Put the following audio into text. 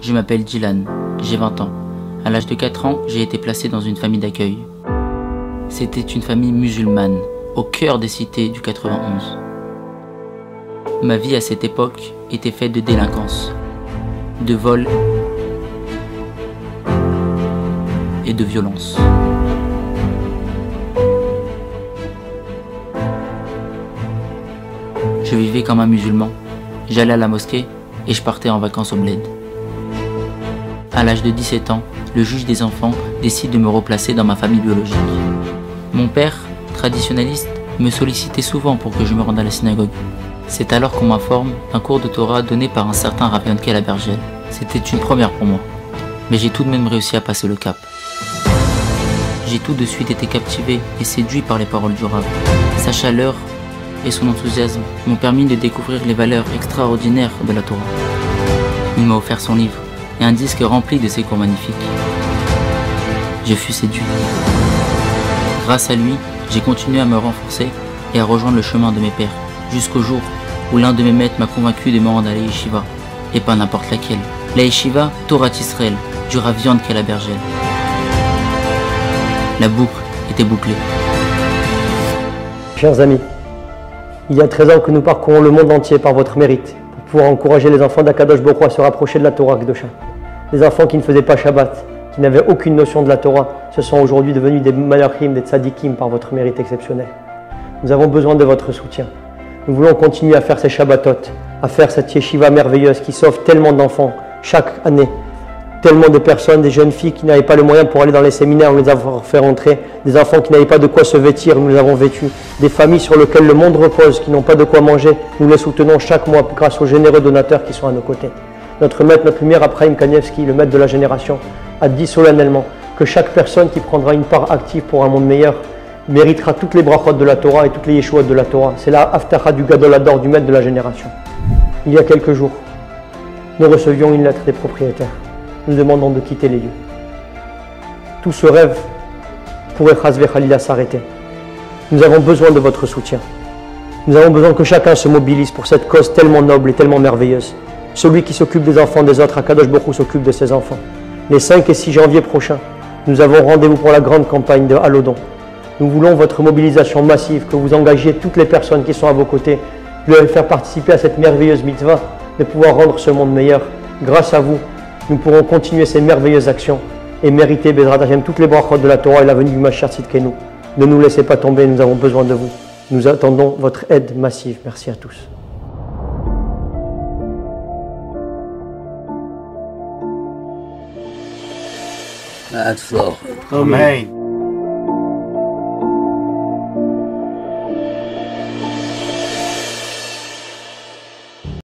Je m'appelle Dylan, j'ai 20 ans. À l'âge de 4 ans, j'ai été placé dans une famille d'accueil. C'était une famille musulmane, au cœur des cités du 91. Ma vie à cette époque était faite de délinquance, de vol et de violence. Je vivais comme un musulman, j'allais à la mosquée et je partais en vacances au bled. À l'âge de 17 ans, le juge des enfants décide de me replacer dans ma famille biologique. Mon père, traditionnaliste, me sollicitait souvent pour que je me rende à la synagogue. C'est alors qu'on m'informe d'un cours de Torah donné par un certain Rav Yonkel à Bergel. C'était une première pour moi, mais j'ai tout de même réussi à passer le cap. J'ai tout de suite été captivé et séduit par les paroles du Rav. Sa chaleur et son enthousiasme m'ont permis de découvrir les valeurs extraordinaires de la Torah. Il m'a offert son livre et un disque rempli de ses cours magnifiques. Je fus séduit. Grâce à lui, j'ai continué à me renforcer et à rejoindre le chemin de mes pères, jusqu'au jour où l'un de mes maîtres m'a convaincu de me rendre à la yeshiva, et pas n'importe laquelle. La yeshiva Torah Israël, du Rav Yonkel à Bergel. La boucle était bouclée. Chers amis, il y a 13 ans que nous parcourons le monde entier par votre mérite, pour pouvoir encourager les enfants d'Akadosh Baruch Hu à se rapprocher de la Torah Kedosha. Les enfants qui ne faisaient pas Shabbat, qui n'avaient aucune notion de la Torah, se sont aujourd'hui devenus des malachim, des tzadikim par votre mérite exceptionnel. Nous avons besoin de votre soutien. Nous voulons continuer à faire ces Shabbatot, à faire cette yeshiva merveilleuse qui sauve tellement d'enfants chaque année. Tellement de personnes, des jeunes filles qui n'avaient pas le moyen pour aller dans les séminaires, nous les avons fait rentrer. Des enfants qui n'avaient pas de quoi se vêtir, nous les avons vêtus. Des familles sur lesquelles le monde repose, qui n'ont pas de quoi manger, nous les soutenons chaque mois grâce aux généreux donateurs qui sont à nos côtés. Notre maître, notre lumière, Abraham Kanievski, le maître de la génération, a dit solennellement que chaque personne qui prendra une part active pour un monde meilleur méritera toutes les brachot de la Torah et toutes les yeshuot de la Torah. C'est la haftacha du Gadol Hador, du maître de la génération. Il y a quelques jours, nous recevions une lettre des propriétaires. Nous demandons de quitter les lieux. Tout ce rêve pourrait chasvé Khalila s'arrêter. Nous avons besoin de votre soutien. Nous avons besoin que chacun se mobilise pour cette cause tellement noble et tellement merveilleuse. Celui qui s'occupe des enfants des autres, Akadosh Baruch Hu, s'occupe de ses enfants. Les 5 et 6 janvier prochains, nous avons rendez-vous pour la grande campagne de Halodon. Nous voulons votre mobilisation massive, que vous engagiez toutes les personnes qui sont à vos côtés, de les faire participer à cette merveilleuse mitzvah, de pouvoir rendre ce monde meilleur. Grâce à vous, nous pourrons continuer ces merveilleuses actions et mériter, Bezrat Hashem, toutes les brachot de la Torah et la venue du Mashiach Tzidkenu. Ne nous laissez pas tomber, nous avons besoin de vous. Nous attendons votre aide massive. Merci à tous. Amen.